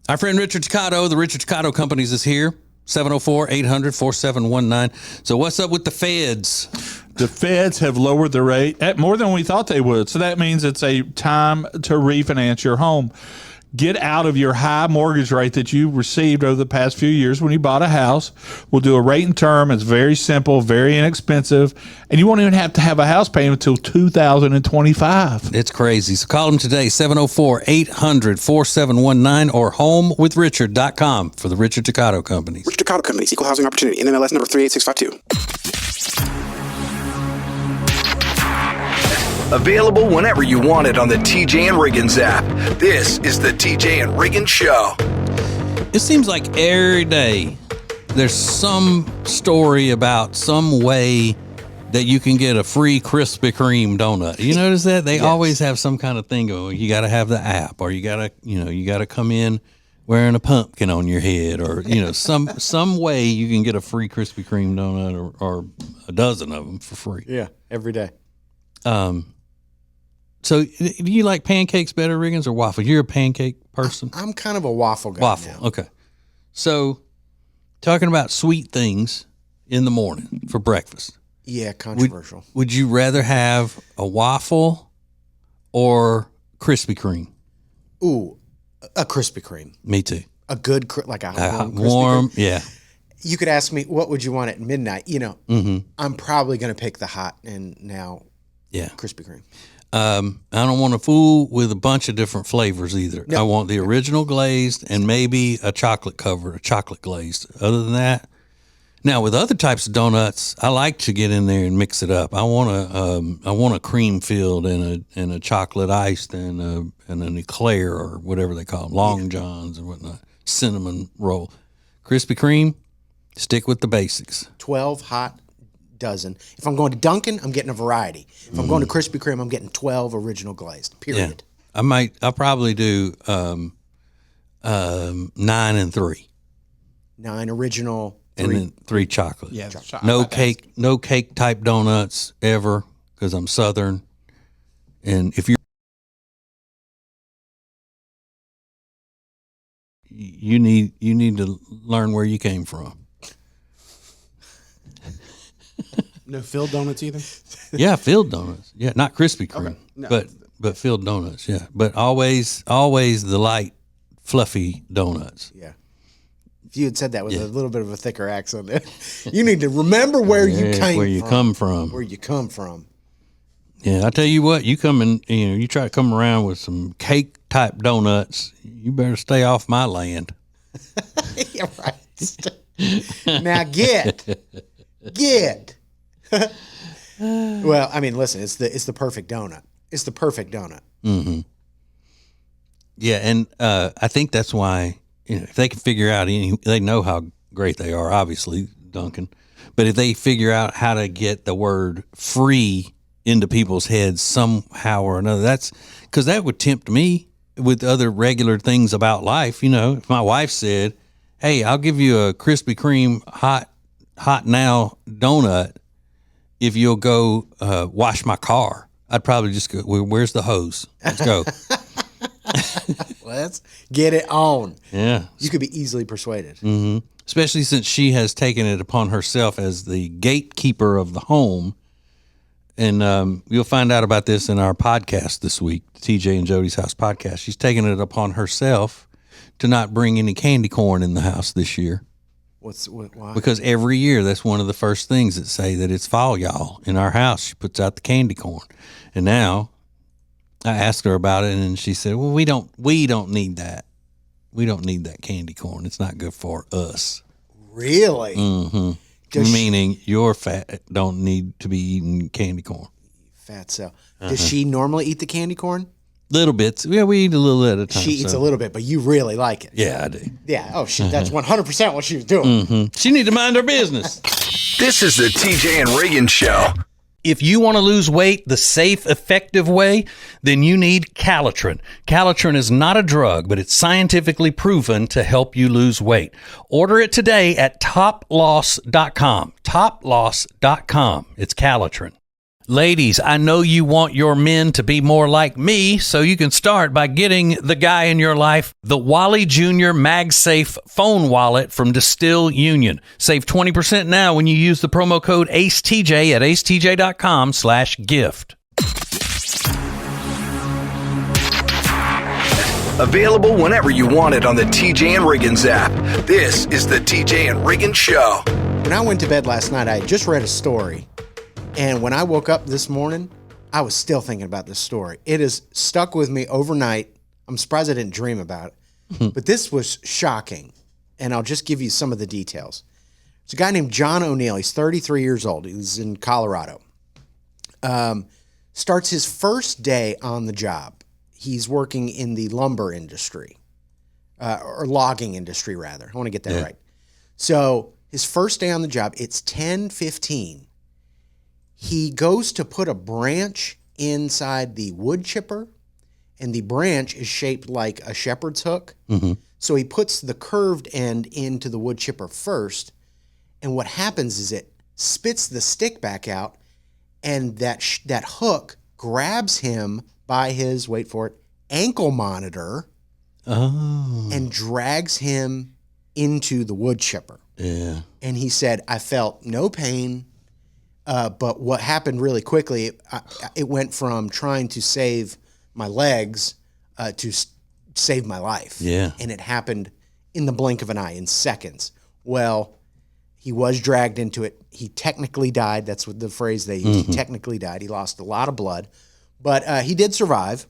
Our friend Richard Toccato, the Richard Toccato Companies is here. 704-800-4719. So what's up with the feds? The feds have lowered the rate at more than we thought they would. So that means it's a time to refinance your home. Get out of your high mortgage rate that you received over the past few years when you bought a house. We'll do a rate and term. It's very simple, very inexpensive, and you won't even have to have a house payment until 2025. It's crazy. So call them today, 704-800-4719 or homewithrichard.com for the Richard Toccato Companies. Richard Toccato Companies, Equal Housing Opportunity, NMLS number 38652. Available whenever you want it on the TJ and Riggins app. This is the TJ and Riggins Show. It seems like every day there's some story about some way that you can get a free Krispy Kreme donut. You notice that? They always have some kind of thing going. You got to have the app, or you got to come in wearing a pumpkin on your head, or some way you can get a free Krispy Kreme donut or a dozen of them for free. Yeah, every day. So do you like pancakes better, Riggins, or waffle? You're a pancake person? I'm kind of a waffle guy Waffle, now. okay. So talking about sweet things in the morning for breakfast. Yeah, controversial. Would you rather have a waffle or Krispy Kreme? Ooh, a Krispy Kreme. Me too. A good, like a warm Krispy warm, Kreme. yeah. You could ask me, what would you want at midnight? I'm probably going to pick the hot and now Krispy Kreme. I don't want to fool with a bunch of different flavors either. No. I want the original glazed and maybe a chocolate glazed. Other than that, now with other types of donuts, I like to get in there and mix it up. I want a cream filled and a chocolate iced and an eclair or whatever they call them, Long Johns and whatnot, cinnamon roll. Krispy Kreme, stick with the basics. 12 hot, dozen. If I'm going to Dunkin', I'm getting a variety. If I'm going to Krispy Kreme, I'm getting 12 original glazed, period. Yeah. I'll probably do 9 and 3. 9 original, 3. And then 3 chocolate. Yeah, no cake type donuts ever, because I'm Southern. And if you need to learn where you came from. No filled donuts either? Yeah, filled donuts. Yeah, not Krispy Kreme, Okay. No. but filled donuts. Yeah, but always the light, fluffy donuts. Yeah. If you had said that with a little bit of a thicker accent, you need to remember where you came from. Where you come from. Where you come from. Yeah, I tell you what, you come in, you try to come around with some cake type donuts, you better stay off my land. Yeah, right. Now get. Well, I mean, listen, it's the perfect donut. It's the perfect donut. Mm-hmm. Yeah, and I think that's why, if they can figure out they know how great they are, obviously, Duncan. But if they figure out how to get the word free into people's heads somehow or another, that's because that would tempt me with other regular things about life. If my wife said, "Hey, I'll give you a Krispy Kreme hot now donut if you'll go wash my car," I'd probably just go, "Well, where's the hose? Let's go." Let's get it on. Yeah. You could be easily persuaded. Mm-hmm. Especially since she has taken it upon herself as the gatekeeper of the home. And you'll find out about this in our podcast this week, the TJ and Jody's House podcast. She's taken it upon herself to not bring any candy corn in the house this year. Why? Because every year that's one of the first things that say that it's fall, y'all. In our house, she puts out the candy corn. And now I asked her about it, and she said, "Well, we don't need that. We don't need that candy corn. It's not good for us." Really? Mm-hmm. Meaning your fat don't need to be eating candy corn. Fat cell. Does she normally eat the candy corn? Little bits. Yeah, we eat a little at a time. She eats a little bit, but you really like it. Yeah, I do. Yeah. Oh, that's 100% what she was doing. Mm-hmm. She need to mind her business. This is the TJ and Riggins Show. If you want to lose weight the safe, effective way, then you need Calotren. Calotren is not a drug, but it's scientifically proven to help you lose weight. Order it today at toploss.com. Toploss.com. It's Calotren. Ladies, I know you want your men to be more like me, so you can start by getting the guy in your life the Wally Jr. MagSafe phone wallet from Distill Union. Save 20% now when you use the promo code ACETJ at acetj.com/gift. Available whenever you want it on the TJ and Riggins app. This is the TJ and Riggins Show. When I went to bed last night, I had just read a story. And when I woke up this morning, I was still thinking about this story. It has stuck with me overnight. I'm surprised I didn't dream about it. But this was shocking. And I'll just give you some of the details. There's a guy named John O'Neill. He's 33 years old. He's in Colorado. Starts his first day on the job. He's working in the lumber industry, or logging industry, rather. I want to get that right. So his first day on the job, it's 10:15. He goes to put a branch inside the wood chipper, and the branch is shaped like a shepherd's hook. Mm-hmm. So he puts the curved end into the wood chipper first, and what happens is it spits the stick back out, and that hook grabs him by his, wait for it, ankle monitor and drags him into the wood chipper. Yeah. And he said, I felt no pain. But what happened really quickly, it went from trying to save my legs to save my life. Yeah. And it happened in the blink of an eye, in seconds. Well, he was dragged into it. He technically died. That's what the phrase they used. He technically died. He lost a lot of blood. But he did survive.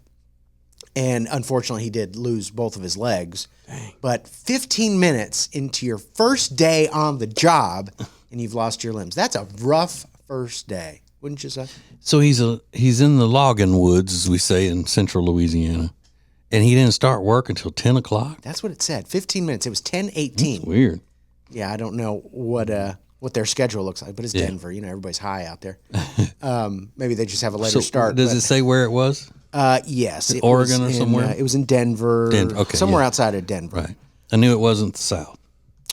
And unfortunately, he did lose both of his legs. Dang. But 15 minutes into your first day on the job, and you've lost your limbs. That's a rough first day, wouldn't you say? So he's in the logging woods, as we say in central Louisiana, and he didn't start work until 10 o'clock? That's what it said, 15 minutes. It was 10:18. That's weird. Yeah, I don't know what their schedule looks like, but it's Denver. You know, everybody's high out there. Maybe they just have a later start. Does it say where it was? Yes. It Oregon was or somewhere? It was in Denver. Okay, somewhere outside of Denver. Right. I knew it wasn't the South.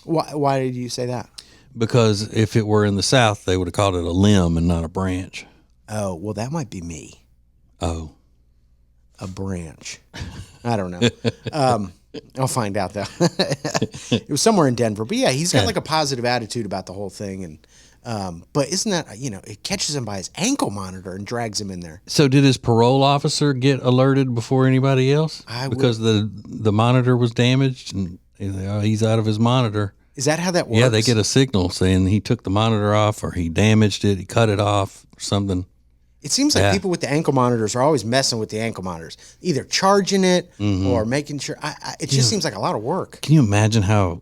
Why did you say that? Because if it were in the South, they would have called it a limb and not a branch. Oh, well, that might be me. Oh. A branch. I don't know. I'll find out, though. It was somewhere in Denver. But, yeah, he's got like a positive attitude about the whole thing. And but isn't that, it catches him by his ankle monitor and drags him in there. So did his parole officer get alerted before anybody else? Because the monitor was damaged and he's out of his monitor. Is that how that works? Yeah, they get a signal saying he took the monitor off or he damaged it, he cut it off or something. It seems like people with the ankle monitors are always messing with the ankle monitors, either charging it or making sure. It just seems like a lot of work. Can you imagine how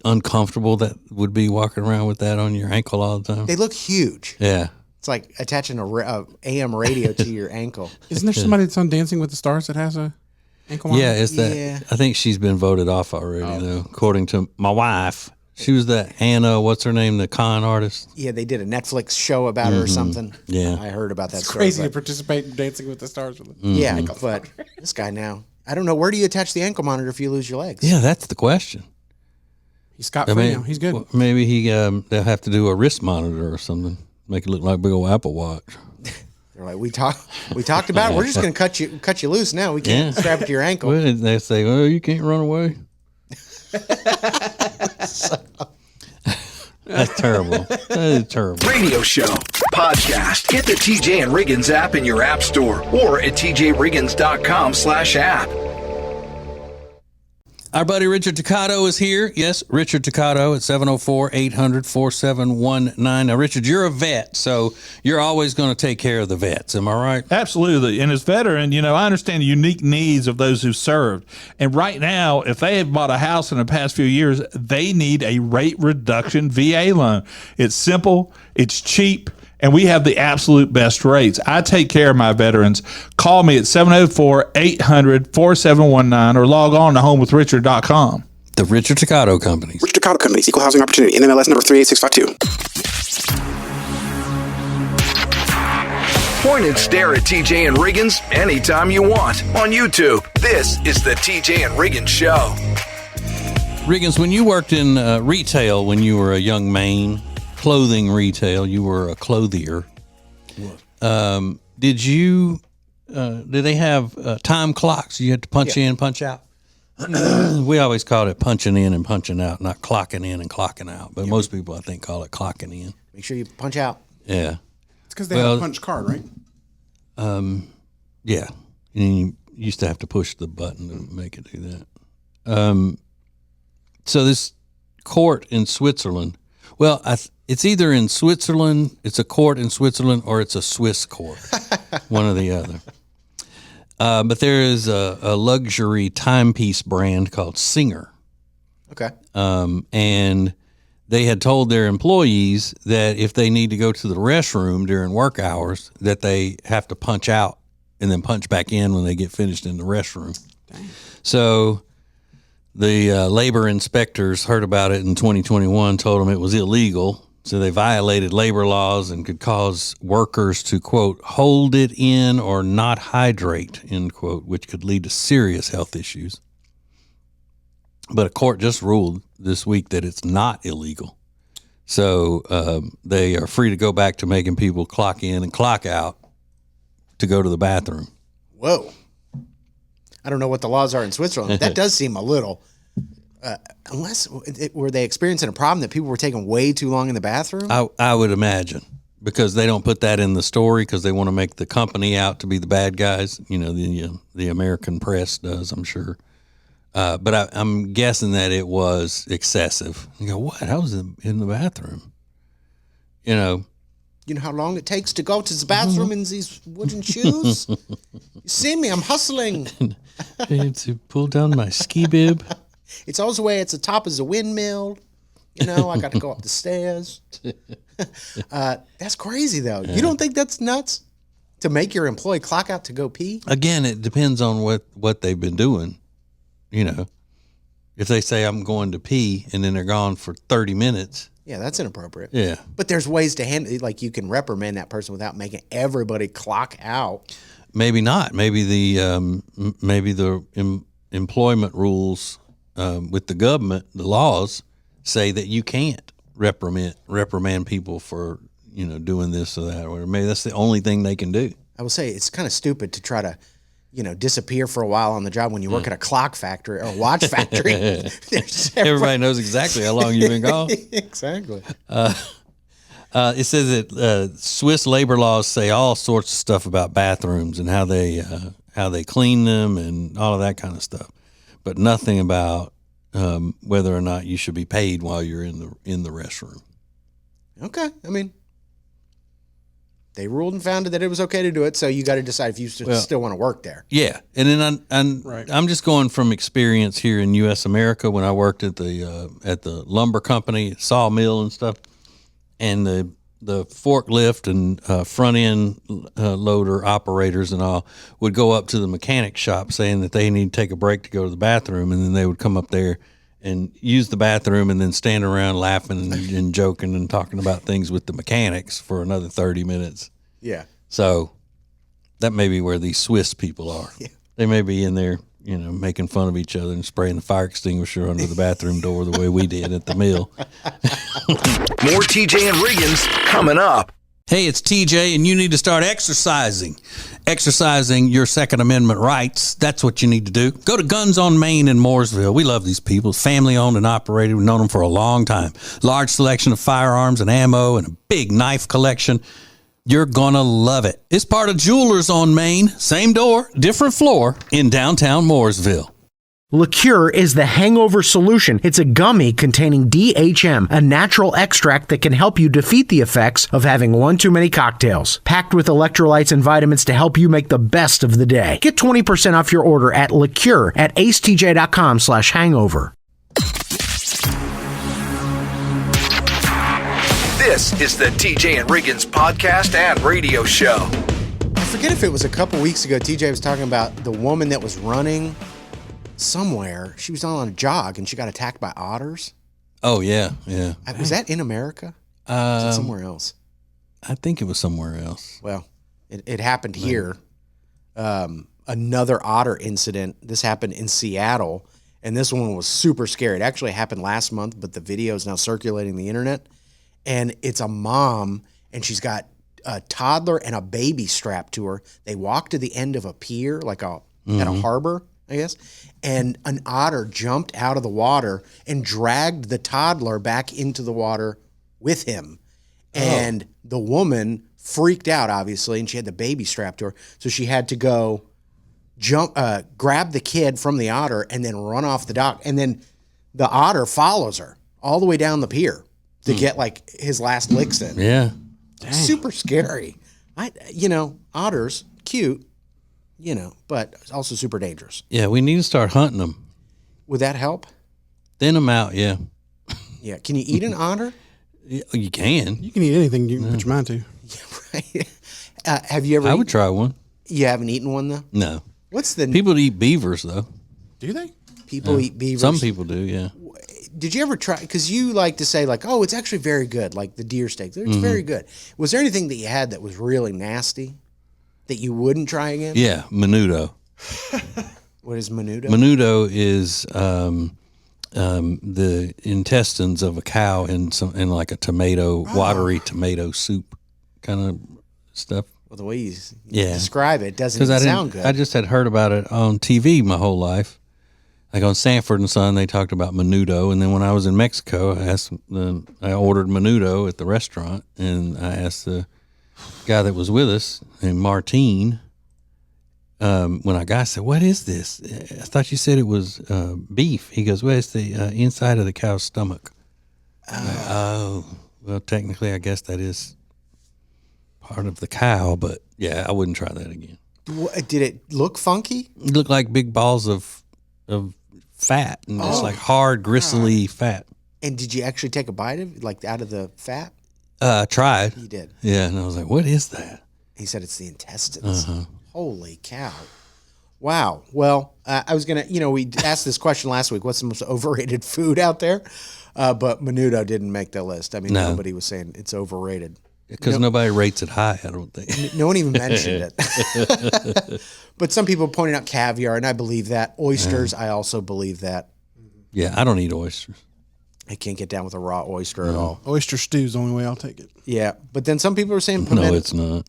uncomfortable that would be walking around with that on your ankle all the time? They look huge. Yeah. It's like attaching a AM radio to your ankle. Isn't there somebody that's on Dancing with the Stars that has a ankle monitor? Yeah, it's that. Yeah. I think she's been voted off already, though, according to my wife. She was that Anna, what's her name, the con artist? Yeah, they did a Netflix show about her or something. Yeah. I heard about that It's story. crazy to participate in Dancing with the Stars with it. Yeah, but this guy now, I don't know, where do you attach the ankle monitor if you lose your legs? Yeah, that's the question. He's scot-free now. He's good. Well, maybe they'll have to do a wrist monitor or something, make it look like a big old Apple Watch. They're like, we talked about it. We're just going to cut you loose now. We can't strap it to your ankle. Well, they say, well, you can't run away. That's terrible. That is terrible. Radio show, podcast. Get the TJ and Riggins app in your app store or at tjriggins.com/app. Our buddy Richard Toccato is here. Yes, Richard Toccato at 704-800-4719. Now, Richard, you're a vet, so you're always going to take care of the vets. Am I right? Absolutely. And as veteran, I understand the unique needs of those who served. And right now, if they have bought a house in the past few years, they need a rate reduction VA loan. It's simple, it's cheap, and we have the absolute best rates. I take care of my veterans. Call me at 704-800-4719 or log on to homewithrichard.com. The Richard Toccato Companies. Richard Toccato Companies, Equal Housing Opportunity, NMLS number 38652. Point and stare at TJ and Riggins anytime you want on YouTube. This is the TJ and Riggins Show. Riggins, when you worked in retail when you were a young man, clothing retail, you were a clothier. Did you? Did they have time clocks? You had to punch in, punch out. We always called it punching in and punching out, not clocking in and clocking out. But most people, I think, call it clocking in. Make sure you punch out. Yeah. It's because they have a punch card, right? Yeah. And you used to have to push the button to make it do that. So this court in Switzerland, well, it's either in Switzerland, it's a court in Switzerland, or it's a Swiss court, one or the other. But there is a luxury timepiece brand called Singer. Okay. And they had told their employees that if they need to go to the restroom during work hours, that they have to punch out and then punch back in when they get finished in the restroom. Dang. So the labor inspectors heard about it in 2021, told them it was illegal. So they violated labor laws and could cause workers to, quote, hold it in or not hydrate, end quote, which could lead to serious health issues. But a court just ruled this week that it's not illegal. So they are free to go back to making people clock in and clock out to go to the bathroom. Whoa. I don't know what the laws are in Switzerland. That does seem a little, were they experiencing a problem that people were taking way too long in the bathroom? I would imagine, because they don't put that in the story because they want to make the company out to be the bad guys. You know, the American press does, I'm sure. But I'm guessing that it was excessive. You go, what? I was in the bathroom. You know how long it takes to go to the bathroom in these wooden shoes? You see me, I'm hustling. To pull down my ski bib. It's always the way at the top is a windmill. I got to go up the stairs. That's crazy, though. Yeah. You don't think that's nuts? To make your employee clock out to go pee? Again, it depends on what they've been doing. If they say I'm going to pee and then they're gone for 30 minutes. Yeah, that's inappropriate. Yeah. But there's ways to handle it. Like you can reprimand that person without making everybody clock out. Maybe not. Maybe the employment rules with the government, the laws say that you can't reprimand people for doing this or that, or maybe that's the only thing they can do. I will say it's kind of stupid to try to disappear for a while on the job when you work at a clock factory or a watch factory. Everybody knows exactly how long you've been gone. Exactly. It says that Swiss labor laws say all sorts of stuff about bathrooms and how they clean them and all of that kind of stuff, but nothing about whether or not you should be paid while you're in the restroom. Okay, I mean, they ruled and found that it was okay to do it, so you got to decide if you still want to work there. Yeah, and then I'm just going from experience here in U.S. America when I worked at the lumber company, sawmill and stuff, and the forklift and front end loader operators and all would go up to the mechanic shop saying that they need to take a break to go to the bathroom, and then they would come up there and use the bathroom and then stand around laughing and joking and talking about things with the mechanics for another 30 minutes. Yeah. So that may be where these Swiss people are. Yeah. They may be in there, making fun of each other and spraying the fire extinguisher under the bathroom door the way we did at the mill. More TJ and Riggins coming up. Hey, it's TJ, and you need to start exercising. Exercising your Second Amendment rights. That's what you need to do. Go to Guns on Main in Mooresville. We love these people. Family owned and operated. We've known them for a long time. Large selection of firearms and ammo and a big knife collection. You're going to love it. It's part of Jewelers on Main. Same door, different floor in downtown Mooresville. Liqueur is the hangover solution. It's a gummy containing DHM, a natural extract that can help you defeat the effects of having one too many cocktails. Packed with electrolytes and vitamins to help you make the best of the day. Get 20% off your order at liqueur at acetj.com/hangover. This is the TJ and Riggins podcast and radio show. I forget if it was a couple weeks ago, TJ was talking about the woman that was running somewhere. She was on a jog and she got attacked by otters. Oh, yeah, yeah. Was that in America? Was it somewhere else? I think it was somewhere else. Well, it happened here. Another otter incident. This happened in Seattle, and this one was super scary. It actually happened last month, but the video is now circulating the internet. And it's a mom, and she's got a toddler and a baby strapped to her. They walked to the end of a pier, like at a harbor, I guess, and an otter jumped out of the water and dragged the toddler back into the water with him. And the woman freaked out, obviously, and she had the baby strapped to her, so she had to go grab the kid from the otter and then run off the dock. And then the otter follows her all the way down the pier to get like his last licks in. Yeah. Super scary. Otters, cute, but also super dangerous. Yeah, we need to start hunting them. Would that help? Thin them out, yeah. Yeah. Can you eat an otter? You can. You can eat anything you put your mind to. Right. Have you ever? I would try one. You haven't eaten one though. No. What's the People eat beavers, though. Do they? people eat beavers? Some people do, yeah. Did you ever try? Because you like to say like, oh, it's actually very good, like the deer steak. It's very good. Was there anything that you had that was really nasty that you wouldn't try again? Yeah, menudo. What is menudo? Menudo is the intestines of a cow in like a watery tomato soup kind of stuff. Well, the way you describe it doesn't Because sound good. I just had heard about it on TV my whole life. Like on Sanford and Son, they talked about menudo, and then when I was in Mexico, I ordered menudo at the restaurant, and I asked the guy that was with us, named Martin, when I got, I said, "What is this? I thought you said it was beef." He goes, "Well, it's the inside of the cow's stomach." Oh, well, technically, I guess that is part of the cow, but yeah, I wouldn't try that again. Did it look funky? It looked like big balls of fat, and just like hard, gristly fat. And did you actually take a bite of it, like out of the fat? I tried. You did. Yeah, and I was like, "What is that?" He said it's the intestines. Holy cow. Wow. Well, I was going to, we asked this question last week. What's the most overrated food out there? But menudo didn't make the list. I mean, nobody was saying it's overrated. Because nobody rates it high, I don't think. No one even mentioned it. But some people pointed out caviar, and I believe that. Oysters, I also believe that. Yeah, I don't eat oysters. I can't get down with a raw oyster at all. Oyster stew is the only way I'll take it. Yeah, but then some people are saying pimento. No, it's not.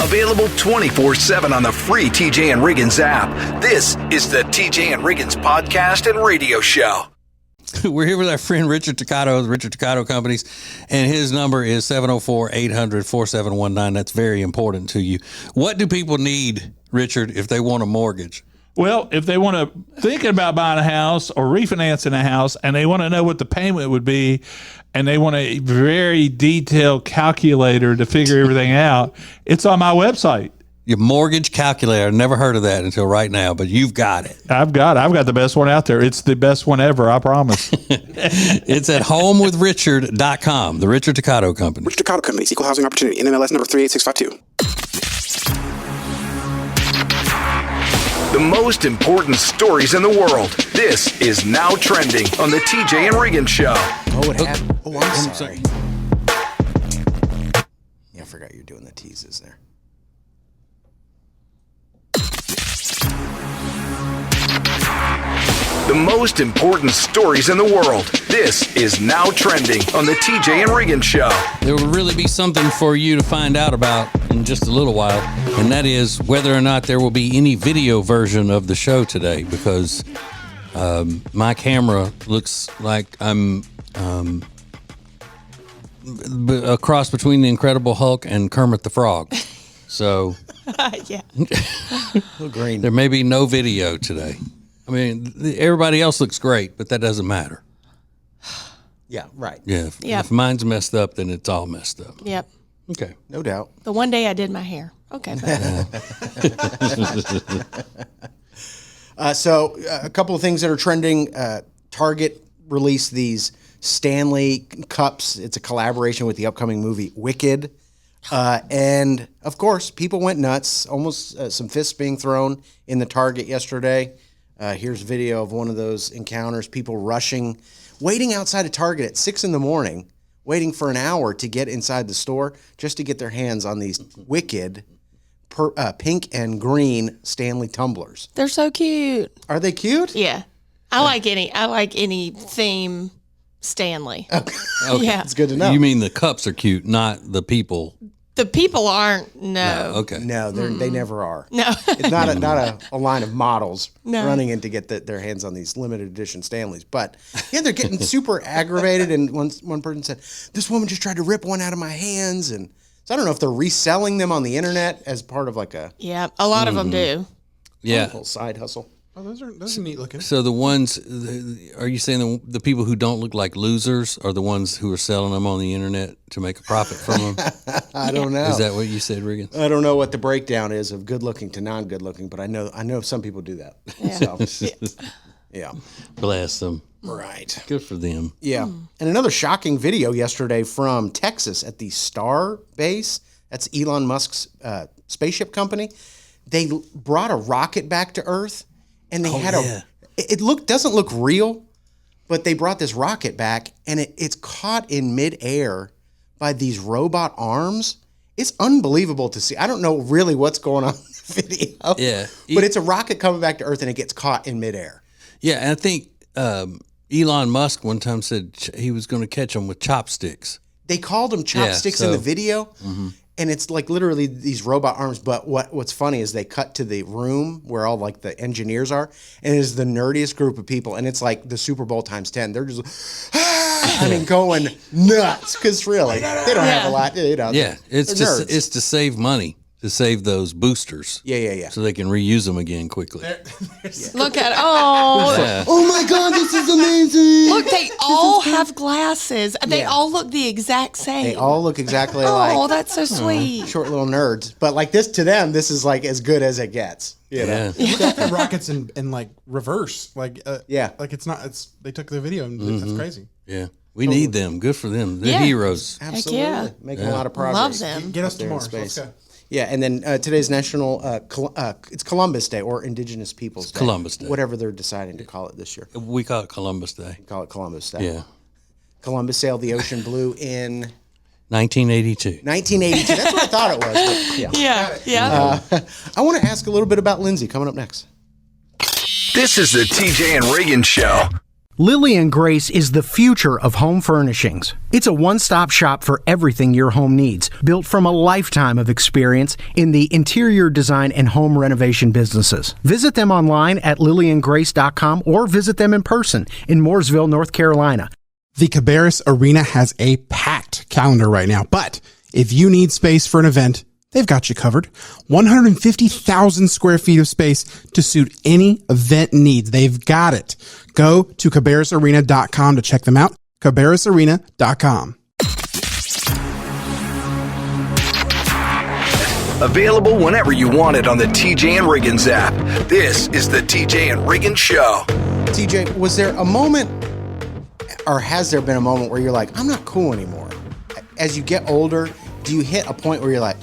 Available 24/7 on the free TJ and Riggins app. This is the TJ and Riggins podcast and radio show. We're here with our friend Richard Toccato, the Richard Toccato Companies, and his number is 704-800-4719. That's very important to you. What do people need, Richard, if they want a mortgage? Well, if they want to thinking about buying a house or refinancing a house, and they want to know what the payment would be, and they want a very detailed calculator to figure everything out, it's on my website. Your mortgage calculator. Never heard of that until right now, but you've got it. I've got the best one out there. It's the best one ever, I promise. It's at homewithrichard.com, the Richard Toccato Company. Richard Toccato Companies, Equal Housing Opportunity, NMLS number 38652. The most important stories in the world. This is Now Trending on the TJ and Riggins Show. Oh, it happened. Oh, I'm sorry. Yeah, I forgot you're doing the teases there. The most important stories in the world. This is Now Trending on the TJ and Riggins Show. There will really be something for you to find out about in just a little while, and that is whether or not there will be any video version of the show today, because my camera looks like I'm a cross between the Incredible Hulk and Kermit the Frog. So Yeah. Green. there may be no video today. I mean, everybody else looks great, but that doesn't matter. Yeah, right. Yeah, if mine's messed up, then it's all messed up. Yep. Okay. No doubt. The one day I did my hair. Okay. So a couple of things that are trending. Target released these Stanley Cups. It's a collaboration with the upcoming movie Wicked. And, of course, people went nuts. Almost some fists being thrown in the Target yesterday. Here's video of one of those encounters. People rushing, waiting outside a Target at 6 a.m, waiting for an hour to get inside the store just to get their hands on these Wicked pink and green Stanley tumblers. They're so cute. Are they cute? Yeah. I like any theme Stanley. Okay. Yeah. It's good to know. You mean the cups are cute, not the people? The people aren't. No. Okay. No, they never are. No. It's not a line of models No. running in to get their hands on these limited edition Stanleys. But yeah, they're getting super aggravated. And one person said, "This woman just tried to rip one out of my hands." And so I don't know if they're reselling them on the internet as part of like a Yeah, a lot of them do. Yeah. little side hustle. Oh, those are neat looking. So the ones, are you saying the people who don't look like losers are the ones who are selling them on the internet to make a profit from them? I don't know. Is that what you said, Riggins? I don't know what the breakdown is of good looking to non good looking, but I know some people do that. Yeah. So yeah. Bless them. Right. Good for them. Yeah. And another shocking video yesterday from Texas at the Star Base. That's Elon Musk's spaceship company. They brought a rocket back to Earth, and they had it doesn't look real, but they brought this rocket back, and it's caught in midair by these robot arms. It's unbelievable to see. I don't know really what's going on in the video. Yeah. But it's a rocket coming back to Earth, and it gets caught in midair. Yeah, and I think Elon Musk one time said he was going to catch them with chopsticks. They called them chopsticks in the video, and it's like literally these robot arms. But what's funny is they cut to the room where all like the engineers are, and it is the nerdiest group of people, and it's like the Super Bowl times 10. They're just, going nuts because really they don't have a lot. Yeah, it's they're nerds. it's to save money, to save those boosters. Yeah. So they can reuse them again quickly. Look at oh, Oh my God, this is amazing! look, they all have glasses. They all look the exact same. They all look exactly Oh, like that's so sweet. short little nerds. But like this to them, this is like as good as it gets. You know? Yeah. The rockets in like reverse. Like Yeah. Like they took the video and that's crazy. Yeah. We need them. Good for them. They're Yeah. heroes. Absolutely, yeah. making a lot of progress. Love them. Get us there to in Mars. space. Let's go. Yeah, and then today's National it's Columbus Day or Indigenous Peoples Day. Columbus Day. Whatever they're deciding to call it this year. We call it Columbus Day. Call it Columbus Day. Yeah. Columbus sailed the ocean blue in 1982. 1982. That's what I thought it was. But yeah. Yeah. I want to ask a little bit about Lindsay coming up next. This is the TJ and Riggins Show. Lily and Grace is the future of home furnishings. It's a one-stop shop for everything your home needs, built from a lifetime of experience in the interior design and home renovation businesses. Visit them online at lilyandgrace.com or visit them in person in Mooresville, North Carolina. The Cabarrus Arena has a packed calendar right now, but if you need space for an event, they've got you covered. 150,000 square feet of space to suit any event needs. They've got it. Go to cabarrusarena.com to check them out. cabarrusarena.com. Available whenever you want it on the TJ and Riggins app. This is the TJ and Riggins Show. TJ, was there a moment or has there been a moment where you're like, I'm not cool anymore? As you get older, do you hit a point where you're like,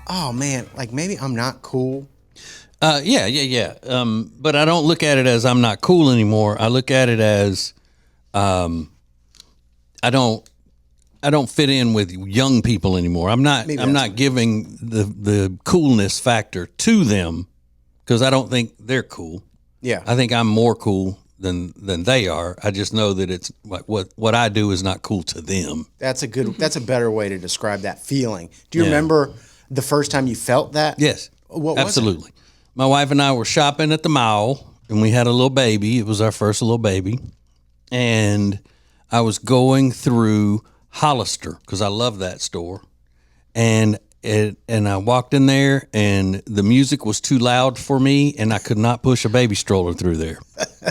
oh man, like maybe I'm not cool? Yeah. But I don't look at it as I'm not cool anymore. I look at it as I don't fit in with young people anymore. I'm not giving the coolness factor to them because I don't think they're cool. Yeah. I think I'm more cool than they are. I just know that it's like what I do is not cool to them. That's a better way to describe that feeling. Do you remember the first time you felt that? Yes. What was absolutely. My wife and I were shopping at the mall and we had a little baby. It was our first little baby. And I was going through Hollister because I love that store. And I walked in there and the music was too loud for me and I could not push a baby stroller through there.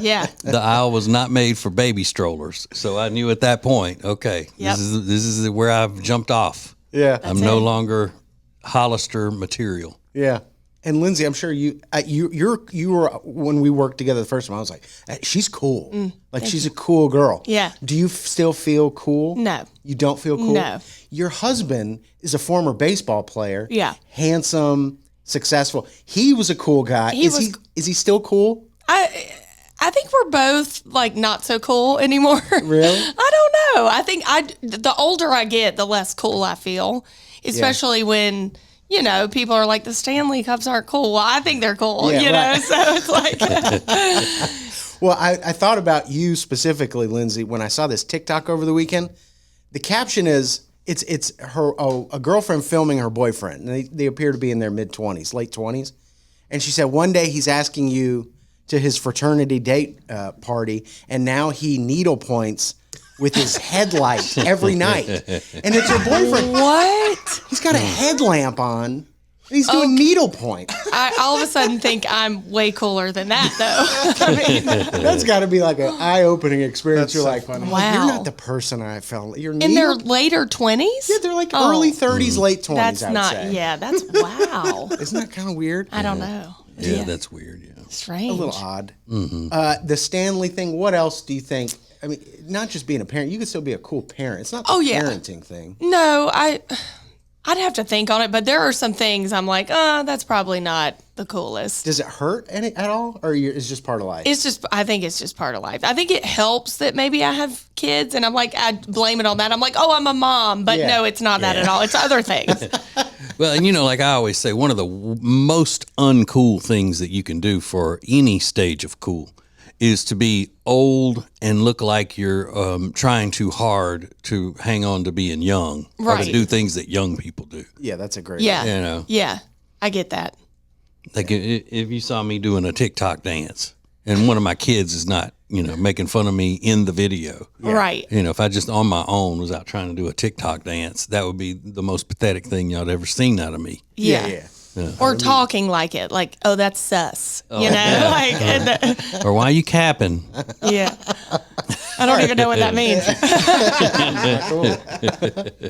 Yeah. The aisle was not made for baby strollers. So I knew at that point, okay, Yep. this is where I've jumped off. Yeah. I'm no longer Hollister material. Yeah. And Lindsay, I'm sure you were when we worked together the first time. I was like, she's cool. Like she's a cool girl. Yeah. Do you still feel cool? No. You don't feel cool? No. Your husband is a former baseball player. Yeah. Handsome, successful. He was a cool guy. Is he still cool? I think we're both like not so cool anymore. Really? I don't know. I think the older I get, the less cool I feel, especially when you know, people are like, the Stanley Cups aren't cool. Well, I think they're cool, Yeah, you know? right. So it's like... Well, I thought about you specifically, Lindsay, when I saw this TikTok over the weekend. The caption is, it's her a girlfriend filming her boyfriend. And they appear to be in their mid-20s, late 20s. And she said one day he's asking you to his fraternity date party, and now he needle points with his headlight every night. And it's her boyfriend. What? He's got a headlamp on, and he's doing needle point. I all of a sudden think I'm way cooler than that, though. I mean, That's got to be like an eye-opening experience. That's You're so like, funny. wow, you're Wow. not the person I felt. You're in their later 20s? Yeah, they're like early 30s, late 20s. That's I would not, say. yeah, that's wow. Isn't that kind of weird? I don't know. Yeah, that's weird. Yeah. Strange. A little odd. The Stanley thing. What else do you think? I mean, not just being a parent. You could still be a cool parent. It's not the parenting thing. No, I'd have to think on it, but there are some things I'm like, that's probably not the coolest. Does it hurt at all, or it's just part of life? I think it's just part of life. I think it helps that maybe I have kids, and I'm like, I blame it on that. I'm like, oh, I'm a mom, but no, it's not that at all. It's other things. Well, and like I always say, one of the most uncool things that you can do for any stage of cool is to be old and look like you're trying too hard to hang on to being young, or Right. to do things that young people do. Yeah, that's a great. Yeah. You know, Yeah, I get that. like if you saw me doing a TikTok dance and one of my kids is not, making fun of me in the video. Right. If I just on my own was out trying to do a TikTok dance, that would be the most pathetic thing y'all ever seen out of me. Yeah. Or talking like it, like, oh, that's sus. You know, like, Or why you capping? yeah. I don't even know what that means.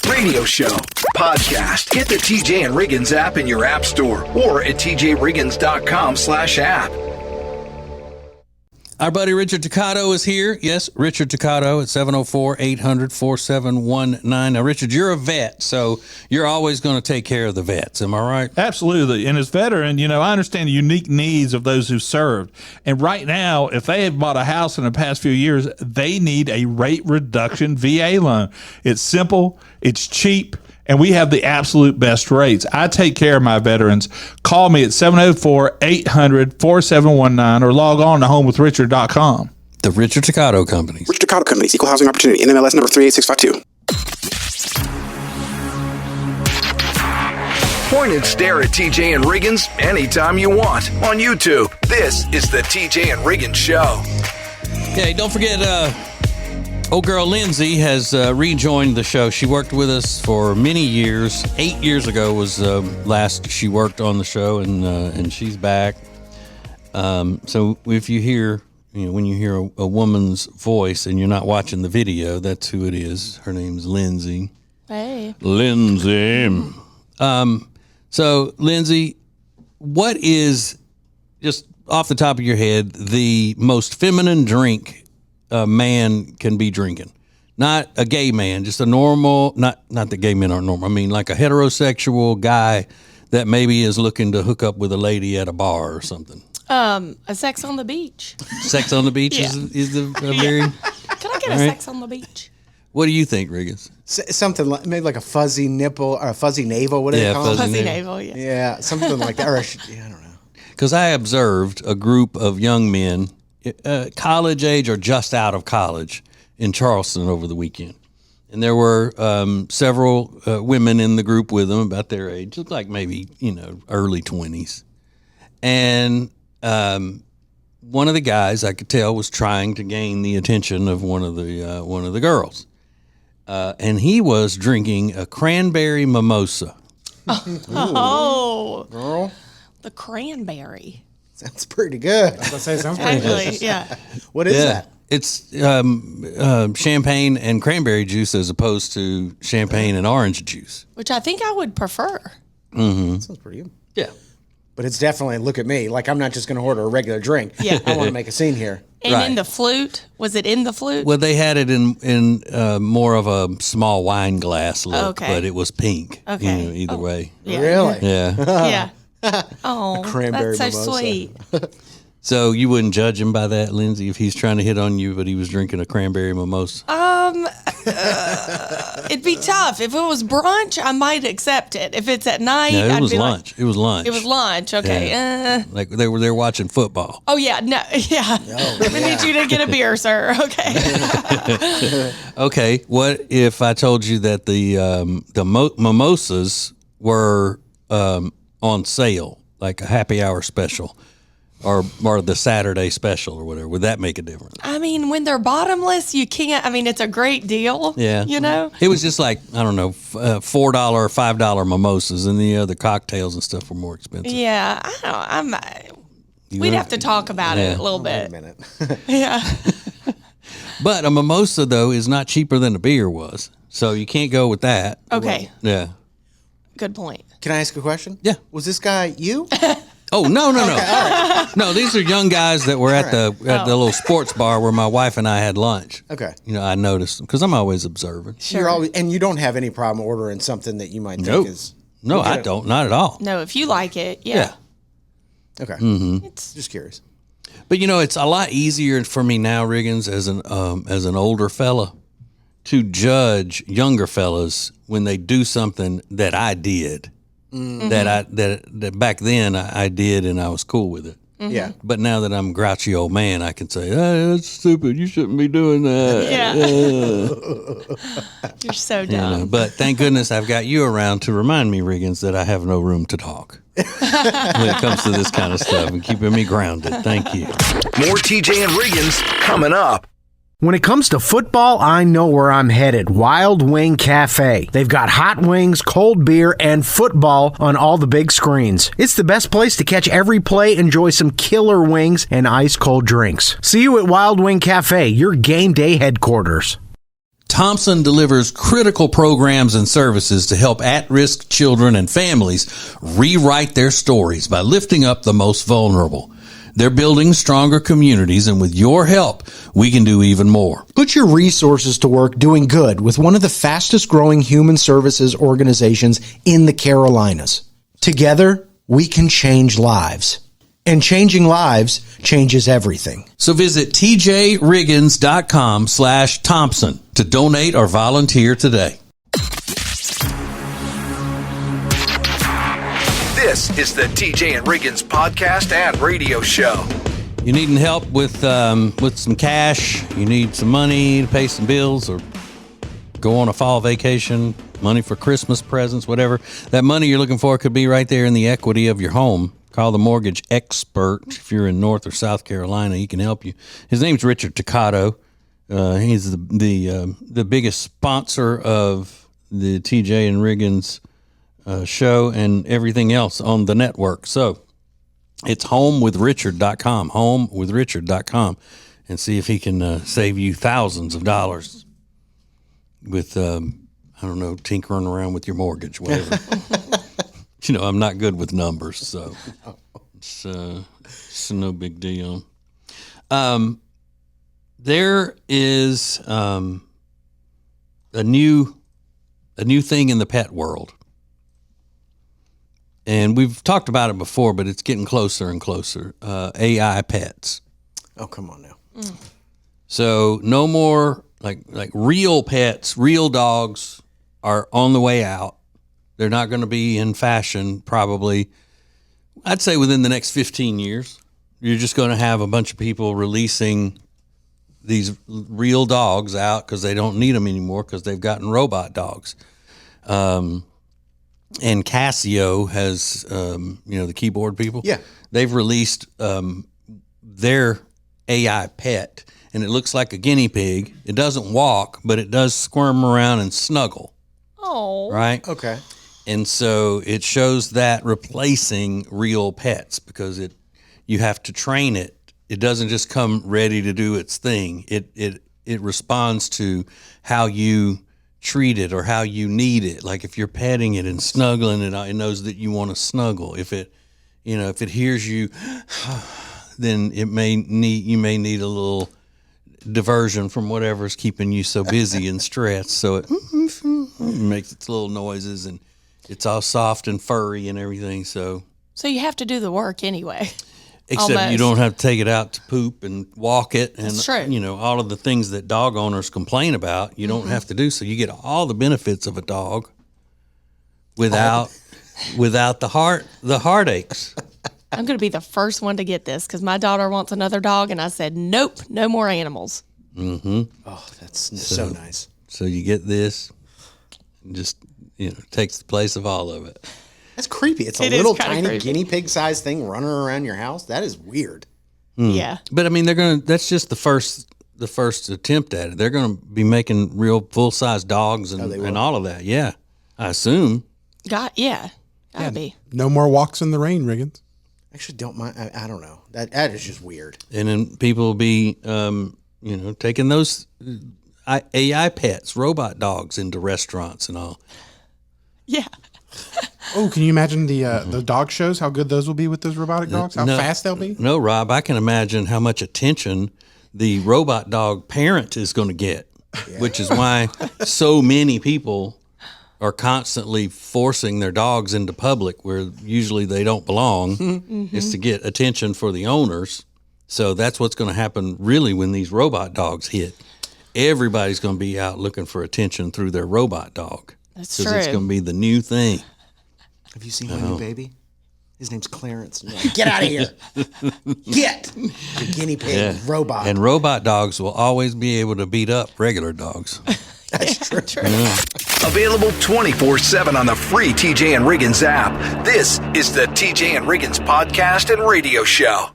Radio show, podcast. Get the TJ and Riggins app in your app store or at tjriggins.com/app. Our buddy Richard Toccato is here. Yes, Richard Toccato at 704-800-4719. Now, Richard, you're a vet, so you're always going to take care of the vets. Am I right? Absolutely. And as veteran, I understand the unique needs of those who served. And right now, if they have bought a house in the past few years, they need a rate reduction VA loan. It's simple, it's cheap, and we have the absolute best rates. I take care of my veterans. Call me at 704-800-4719 or log on to homewithrichard.com. The Richard Toccato Companies. Richard Toccato Companies, Equal Housing Opportunity, NMLS number 38652. Point and stare at TJ and Riggins anytime you want on YouTube. This is the TJ and Riggins Show. Hey, don't forget, old girl Lindsay has rejoined the show. She worked with us for many years. 8 years ago was last she worked on the show, and she's back. So if you hear, when you hear a woman's voice and you're not watching the video, that's who it is. Her name's Lindsay. Hey. Lindsay. So Lindsay, what is, just off the top of your head, the most feminine drink a man can be drinking? Not a gay man, just a normal, not that gay men aren't normal. I mean, like a heterosexual guy that maybe is looking to hook up with a lady at a bar or something. A sex on the beach. Sex on the beach Yeah. is the very. Can I get a sex on the beach? What do you think, Riggins? Something like maybe like a fuzzy nipple or a fuzzy navel. What do they call it? Fuzzy navel, yeah. Yeah, something like that. Or I don't know. Because I observed a group of young men, college age or just out of college, in Charleston over the weekend. And there were several women in the group with them about their age, looked like maybe, early 20s. And one of the guys, I could tell, was trying to gain the attention of one of the girls. And he was drinking a cranberry mimosa. Oh. Girl, The cranberry. sounds pretty good. I was gonna say, sounds pretty good. Actually, yeah. What is that? It's champagne and cranberry juice as opposed to champagne and orange juice. Which I think I would prefer. Sounds pretty good. Yeah. But it's definitely, look at me, like I'm not just going to order a regular drink. Yeah. I want to make a scene here. And Right. in the flute, was it in the flute? Well, they had it in more of a small wine glass look, Okay. but it was pink. Okay. Either way. Yeah. Really? Yeah. Yeah. Oh, cranberry that's so mimosa. sweet. So you wouldn't judge him by that, Lindsay, if he's trying to hit on you, but he was drinking a cranberry mimosa? It'd be tough. If it was brunch, I might accept it. If it's at night, No, I'd it was be lunch. Like, it was lunch. it was lunch. Okay. Like they were there watching football. Oh yeah. No. Yeah. We need you to get a beer, sir. Okay. Okay. What if I told you that the mimosas were on sale, like a happy hour special? Or the Saturday special or whatever. Would that make a difference? I mean, when they're bottomless, you can't. I mean, it's a great deal. Yeah. You know? It was just like, I don't know, $4 or $5 mimosas, and the other cocktails and stuff were more expensive. Yeah. I don't. We'd have to talk about it a little bit. Wait a minute. Yeah. But a mimosa, though, is not cheaper than a beer was. So you can't go with that. Okay. Yeah. Good point. Can I ask a question? Yeah. Was this guy you? Oh, no. No, these are young guys that were at the little sports bar where my wife and I had lunch. Okay. You know, I noticed them because I'm always observing. You're always, and you don't have any problem ordering something that you might think Nope. is. No, I don't. Not at all. No, if you like it, yeah. Okay. It's Just curious. But you know, it's a lot easier for me now, Riggins, as an older fella, to judge younger fellas when they do something that I did, that back then I did, and I was cool with it. Yeah. But now that I'm a grouchy old man, I can say, "Hey, that's stupid. You shouldn't be doing that." Yeah. You're so You dumb. know, but thank goodness I've got you around to remind me, Riggins, that I have no room to talk when it comes to this kind of stuff and keeping me grounded. Thank you. More TJ and Riggins coming up. When it comes to football, I know where I'm headed. Wild Wing Cafe. They've got hot wings, cold beer, and football on all the big screens. It's the best place to catch every play, enjoy some killer wings, and ice-cold drinks. See you at Wild Wing Cafe, your game day headquarters. Thompson delivers critical programs and services to help at-risk children and families rewrite their stories by lifting up the most vulnerable. They're building stronger communities, and with your help, we can do even more. Put your resources to work doing good with one of the fastest growing human services organizations in the Carolinas. Together, we can change lives. And changing lives changes everything. So visit tjriggins.com/Thompson to donate or volunteer today. This is the TJ and Riggins podcast and radio show. You needing help with some cash? You need some money to pay some bills or go on a fall vacation, money for Christmas presents, whatever. That money you're looking for could be right there in the equity of your home. Call the mortgage expert. If you're in North or South Carolina, he can help you. His name's Richard Toccato. He's the biggest sponsor of the TJ and Riggins show and everything else on the network. So it's homewithrichard.com, homewithrichard.com, and see if he can save you thousands of dollars with, I don't know, tinkering around with your mortgage, whatever. You know, I'm not good with numbers, so it's no big deal. There is a new thing in the pet world. And we've talked about it before, but it's getting closer and closer. AI pets. Oh, come on now. So no more like real pets, real dogs are on the way out. They're not going to be in fashion probably, I'd say within the next 15 years. You're just going to have a bunch of people releasing these real dogs out because they don't need them anymore because they've gotten robot dogs. And Casio has, the keyboard people. Yeah. They've released their AI pet, and it looks like a guinea pig. It doesn't walk, but it does squirm around and snuggle. Oh. Right? Okay. And so it shows that replacing real pets because you have to train it. It doesn't just come ready to do its thing. It responds to how you treat it or how you need it. Like if you're petting it and snuggling it, it knows that you want to snuggle. If it hears you, then you may need a little diversion from whatever's keeping you so busy and stressed. So it makes its little noises and it's all soft and furry and everything. So you have to do the work anyway. Except you Almost. don't have to take it out to poop and walk it, and That's true. you know all of the things that dog owners complain about. You don't have to do so. You get all the benefits of a dog without the heartaches. I'm going to be the first one to get this because my daughter wants another dog, and I said, nope, no more animals. Oh, that's so nice. So you get this, and just takes the place of all of it. That's creepy. It's a It is little kinda tiny creepy. guinea pig sized thing running around your house. That is weird. Yeah. But I mean, that's just the first attempt at it. They're gonna be making real full size dogs and all of that. Yeah, I assume. Gotta be. No more walks in the rain, Riggins. Actually, don't mind. I don't know. That is just weird. And then people will be, taking those AI pets, robot dogs, into restaurants and all. Yeah. Oh, can you imagine the dog shows? How good those will be with those robotic dogs? How fast they'll be? No, Rob, I can imagine how much attention the robot dog parent is going to get, which is why so many people are constantly forcing their dogs into public where usually they don't belong, is to get attention for the owners. So that's what's going to happen really when these robot dogs hit. Everybody's going to be out looking for attention through their robot dog. That's Because it's true. going to be the new thing. Have you seen my new baby? His name's Clarence. And you're like, get out of here. Get the guinea pig robot. And robot dogs will always be able to beat up regular dogs. That's true. Available 24/7 on the free TJ and Riggins app. This is the TJ and Riggins podcast and radio show.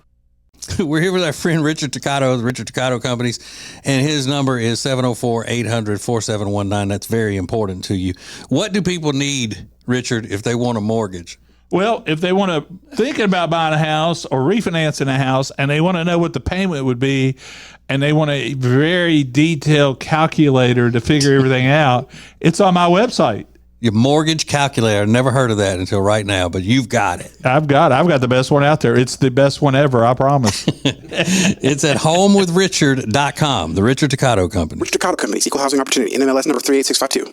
We're here with our friend Richard Toccato of the Richard Toccato Companies, and his number is 704-800-4719. That's very important to you. What do people need, Richard, if they want a mortgage? Well, if they want to thinking about buying a house or refinancing a house and they want to know what the payment would be and they want a very detailed calculator to figure everything out, it's on my website. Your mortgage calculator. Never heard of that until right now, but you've got it. I've got the best one out there. It's the best one ever, I promise. It's at homewithrichard.com, the Richard Toccato Company. Richard Toccato Companies, Equal Housing Opportunity, NMLS number 38652.